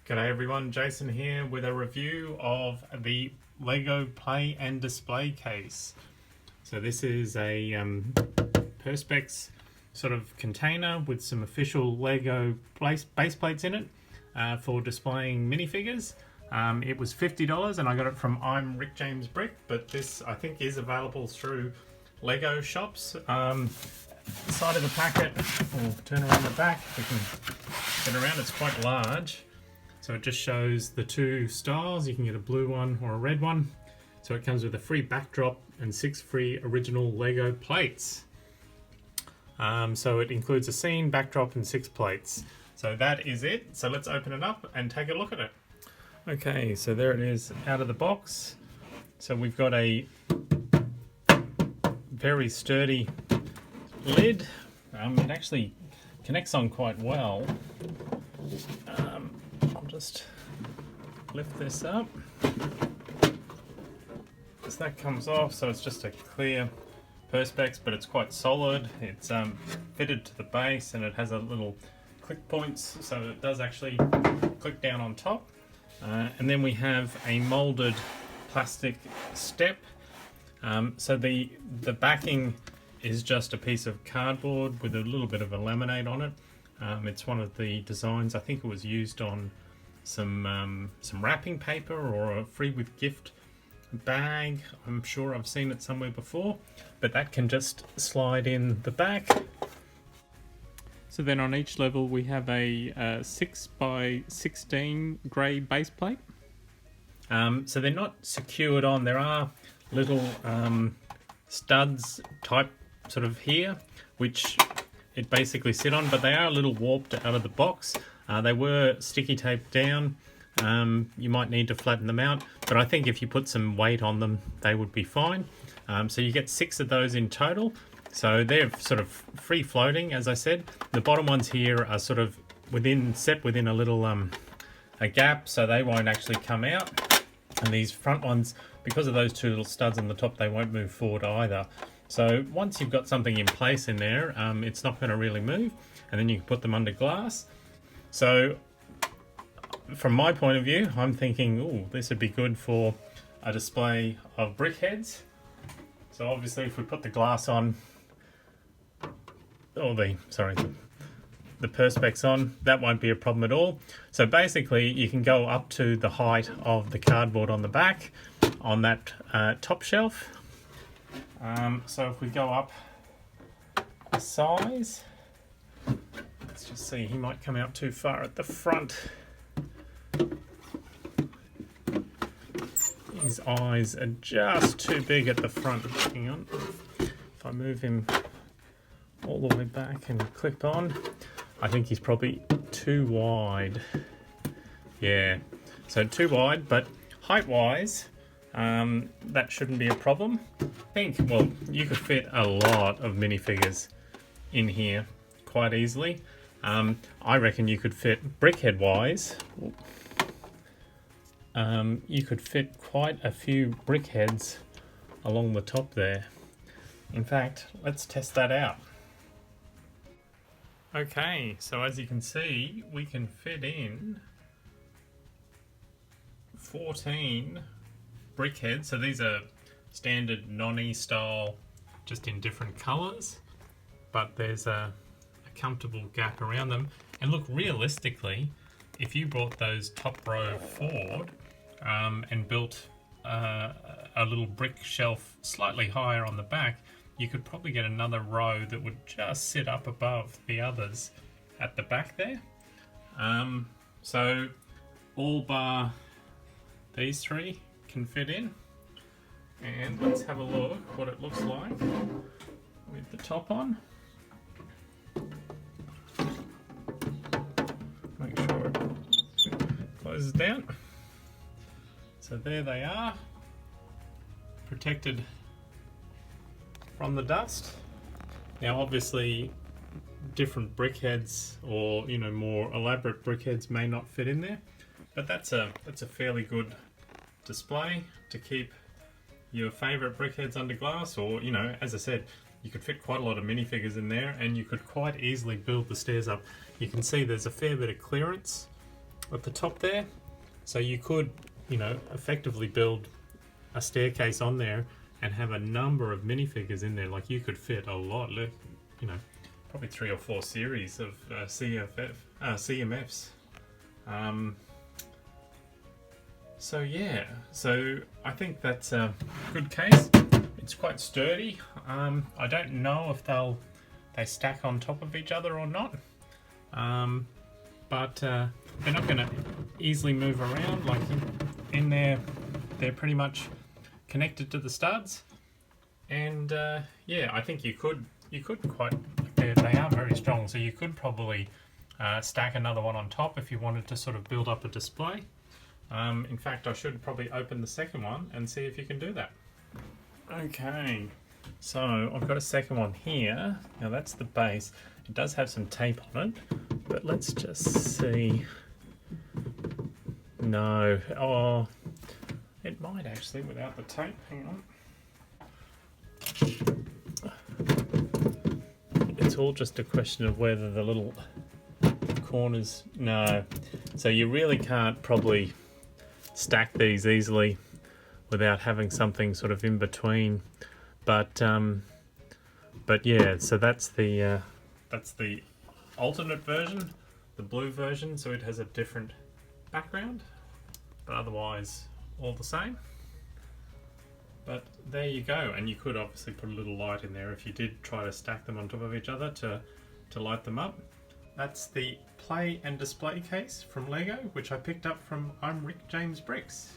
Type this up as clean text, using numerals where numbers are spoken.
G'day everyone, Jason here with a review of the LEGO Play and Display case. So this is a Perspex sort of container with some official LEGO base plates in it for displaying minifigures. It was $50 and I got it from I'm Rick James Brick, but this I think is available through LEGO shops. The side of the packet, we'll turn around the back, we can get around, it's quite large. So it just shows the two styles. You can get a blue one or a red one. So it comes with a free backdrop and 6 free original LEGO plates. So it includes a scene, backdrop and 6 plates. So that is it. So let's open it up and take a look at it. Okay, so there it is out of the box. So we've got a very sturdy lid. It actually connects on quite well. I'll just lift this up. So that comes off, so it's just a clear Perspex, but it's quite solid. It's fitted to the base and it has a little click points, so it does actually click down on top. And then we have a molded plastic step. So the backing is just a piece of cardboard with a little bit of a laminate on it. It's one of the designs, I think it was used on some wrapping paper or a free with gift bag. I'm sure I've seen it somewhere before, but that can just slide in the back. So then on each level we have a 6x16 grey base plate. So they're not secured on, there are little studs type sort of here, which it basically sit on, but they are a little warped out of the box. They were sticky taped down. You might need to flatten them out, but I think if you put some weight on them, they would be fine. So you get 6 of those in total. So they're sort of free floating, as I said. The bottom ones here are sort of set within a little a gap, so they won't actually come out. And these front ones, because of those two little studs on the top, they won't move forward either. So once you've got something in place in there, it's not going to really move, and then you can put them under glass. So from my point of view, I'm thinking, oh, this would be good for a display of brick heads. So obviously if we put the glass on, or the Perspex on, that won't be a problem at all. So basically you can go up to the height of the cardboard on the back on that top shelf. So if we go up the size, let's just see, he might come out too far at the front. His eyes are just too big at the front. Hang on, if I move him all the way back and clip on, I think he's probably too wide. Yeah, so too wide, but height wise, that shouldn't be a problem. I think, well, you could fit a lot of minifigures in here quite easily. I reckon you could fit brickhead wise. You could fit quite a few brickheads along the top there. In fact, let's test that out. Okay, so as you can see, we can fit in 14 brickheads. So these are standard nonny style, just in different colours, but there's a comfortable gap around them. And look, realistically, if you brought those top row forward and built a little brick shelf slightly higher on the back, you could probably get another row that would just sit up above the others at the back there. So all bar these 3 can fit in. And let's have a look what it looks like with the top on. Make sure it closes down. So there they are, protected from the dust. Now obviously different brickheads, or more elaborate brickheads, may not fit in there, but that's a fairly good display to keep your favourite brickheads under glass. Or as I said, you could fit quite a lot of minifigures in there, and you could quite easily build the stairs up. You can see there's a fair bit of clearance at the top there. So you could, you know, effectively build a staircase on there and have a number of minifigures in there. Like you could fit a lot, you know, probably 3 or 4 series of CMFs. So yeah, so I think that's a good case. It's quite sturdy. I don't know if they stack on top of each other or not, but they're not going to easily move around. Like in there, they're pretty much connected to the studs, and yeah, I think you could quite. They are very strong, so you could probably stack another one on top if you wanted to sort of build up a display. In fact, I should probably open the second one and see if you can do that. Okay, so I've got a second one here. Now that's the base. It does have some tape on it, but let's just see. No, oh, it might actually without the tape. Hang on. It's all just a question of whether the little corners. No, so you really can't probably stack these easily without having something sort of in between, but yeah, so that's the alternate version, the blue version, so it has a different background, but otherwise all the same. But there you go, and you could obviously put a little light in there if you did try to stack them on top of each other to light them up. That's the play and display case from Lego, which I picked up from I'm Rick James Bricks.